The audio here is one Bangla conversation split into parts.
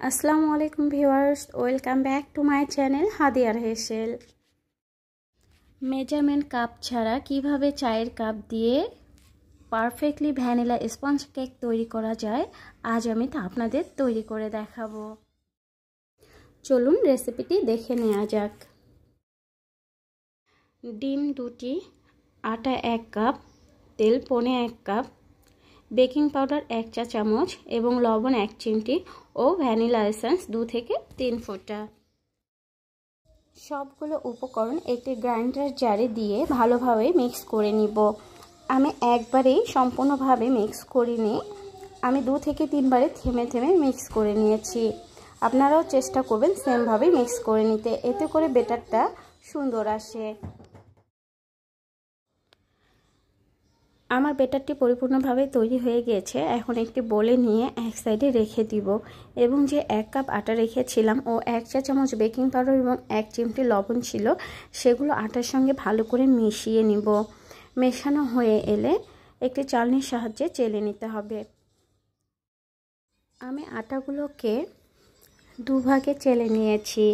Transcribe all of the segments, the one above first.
আসসালামু আলাইকুম viewers, welcome back to my channel হাদিয়ার হেসেল। মেজারমেন্ট কাপ ছাড়া কিভাবে চায়ের কাপ দিয়ে পারফেক্টলি ভ্যানিলা স্পঞ্জ কেক তৈরি করা যায়, আজ আমি তা আপনাদের তৈরি করে দেখাবো। চলুন রেসিপিটি দেখে নেওয়া যাক। ডিম 2টি, আটা 1 কাপ, তেল 1.25 কাপ, বেকিং পাউডার 1 চা চামচ এবং লবণ 1 চিমটি ও ভ্যানিলা এসেন্স 2 থেকে 3 ফোঁটা। সবগুলো উপকরণ একটি গ্রাইন্ডার জারে দিয়ে ভালোভাবে মিক্স করে নিব। আমি একবারেই সম্পূর্ণভাবে মিক্স করিনি, আমি 2 থেকে 3 বারে থেমে থেমে মিক্স করে নিয়েছি। আপনারাও চেষ্টা করবেন সেমভাবে মিক্স করে নিতে, এতে করে ব্যাটারটা সুন্দর আসে। আমার ব্যাটারটি পরিপূর্ণভাবে তৈরি হয়ে গিয়েছে। এখন একটি বোলে নিয়ে এক সাইডে রেখে দিব এবং যে 1 কাপ আটা রেখেছিলাম ও 1 চা চামচ বেকিং পাউডার এবং 1 চিমটি লবণ ছিল, সেগুলো আটার সঙ্গে ভালো করে মিশিয়ে নিব। মেশানো হয়ে এলে একটি চালনির সাহায্যে চেলে নিতে হবে। আমি আটাগুলোকে দুভাগে চেলে নিয়েছি।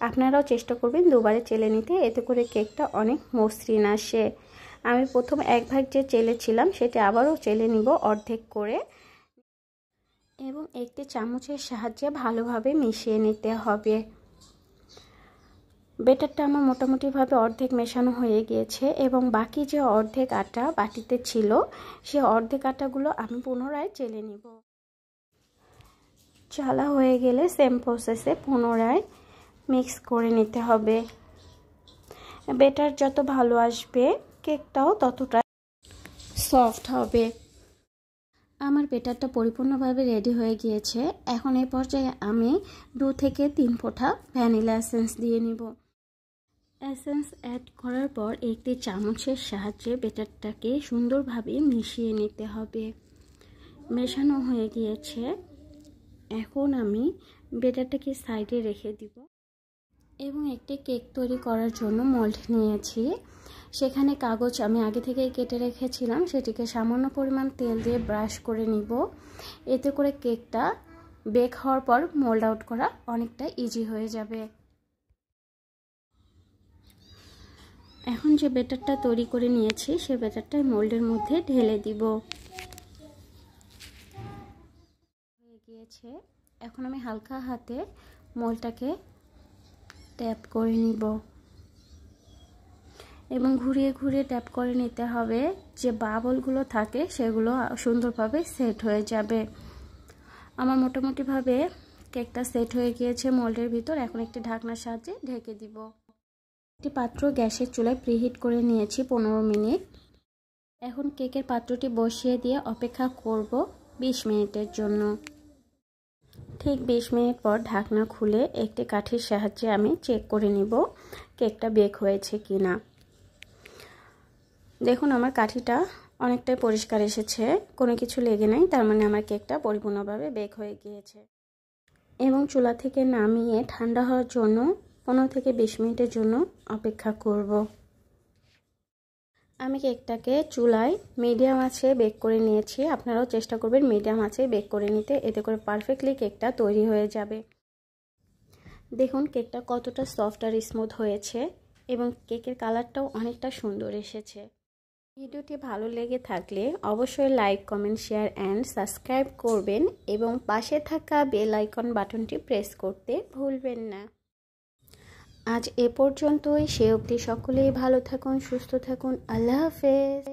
আপনারাও চেষ্টা করবেন দুবারে চেলে নিতে, এতে করে কেকটা অনেক মসৃণ আসে। আমি প্রথম 1 ভাগ যে চেলেছিলাম সেটা আবারও চেলে নিব অর্ধেক করে এবং একটি চামচের সাহায্যে ভালোভাবে মিশিয়ে নিতে হবে। ব্যাটারটা আমার মোটামুটিভাবে অর্ধেক মেশানো হয়ে গিয়েছে এবং বাকি যে অর্ধেক আটা বাটিতে ছিল সে অর্ধেক আটাগুলো আমি পুনরায় চেলে নিব। চালা হয়ে গেলে সেম প্রসেসে পুনরায় মিক্স করে নিতে হবে। ব্যাটার যত ভালো আসবে কেকটাও ততটা সফট হবে। আমার ব্যাটারটা পরিপূর্ণভাবে রেডি হয়ে গিয়েছে। এখন এই পর্যায়ে আমি 2 থেকে 3 ফোঁটা ভ্যানিলা এসেন্স দিয়ে নিব। এসেন্স অ্যাড করার পর একটি চামচের সাহায্যে ব্যাটারটাকে সুন্দরভাবে মিশিয়ে নিতে হবে। মেশানো হয়ে গিয়েছে। এখন আমি ব্যাটারটাকে সাইডে রেখে দিব এবং একটি কেক তৈরি করার জন্য মোল্ড নিয়েছি। সেখানে কাগজ আমি আগে থেকেই কেটে রেখেছিলাম, সেটিকে সামান্য পরিমাণ তেল দিয়ে ব্রাশ করে নিব। এতে করে কেকটা বেক হওয়ার পর মোল্ড আউট করা অনেকটা ইজি হয়ে যাবে। এখন যে ব্যাটারটা তৈরি করে নিয়েছি সে ব্যাটারটা মোল্ডের মধ্যে ঢেলে দিব। হয়ে গিয়েছে। এখন আমি হালকা হাতে মোল্ডটাকে ট্যাপ করে নিব এবং ঘুরিয়ে ঘুরিয়ে ট্যাপ করে নিতে হবে। যে বাবলগুলো থাকে সেগুলো সুন্দরভাবে সেট হয়ে যাবে। আমার মোটামুটিভাবে কেকটা সেট হয়ে গিয়েছে মোল্ডের ভিতর। এখন একটি ঢাকনার সাহায্যে ঢেকে দিব। একটি পাত্র গ্যাসের চুলায় প্রিহিট করে নিয়েছি 15 মিনিট। এখন কেকের পাত্রটি বসিয়ে দিয়ে অপেক্ষা করব 20 মিনিটের জন্য। ঠিক 20 মিনিট পর ঢাকনা খুলে একটি কাঠির সাহায্যে আমি চেক করে নিব কেকটা বেক হয়েছে কিনা। দেখুন আমার কাঠিটা অনেকটাই পরিষ্কার এসেছে, কোনো কিছু লেগে নাই, তার মানে আমার কেকটা পরিপূর্ণভাবে বেক হয়ে গিয়েছে। এবং চুলা থেকে নামিয়ে ঠান্ডা হওয়ার জন্য 15 থেকে 20 মিনিটের জন্য অপেক্ষা করব। আমি কেকটাকে চুলায় মিডিয়াম আঁচে বেক করে নিয়েছি। আপনারাও চেষ্টা করবেন মিডিয়াম আঁচে বেক করে নিতে, এতে করে পারফেক্টলি কেকটা তৈরি হয়ে যাবে। দেখুন কেকটা কতটা সফট আর স্মুথ হয়েছে এবং কেকের কালারটাও অনেকটা সুন্দর এসেছে। ভিডিওটি ভালো লেগে থাকলে অবশ্যই like, comment, share and subscribe করবেন এবং পাশে থাকা বেল আইকন বাটনটি প্রেস করতে ভুলবেন না। আজ এ পর্যন্তই। সে অবধি সকলেই ভালো থাকুন, সুস্থ থাকুন। আল্লাহ হাফেজ।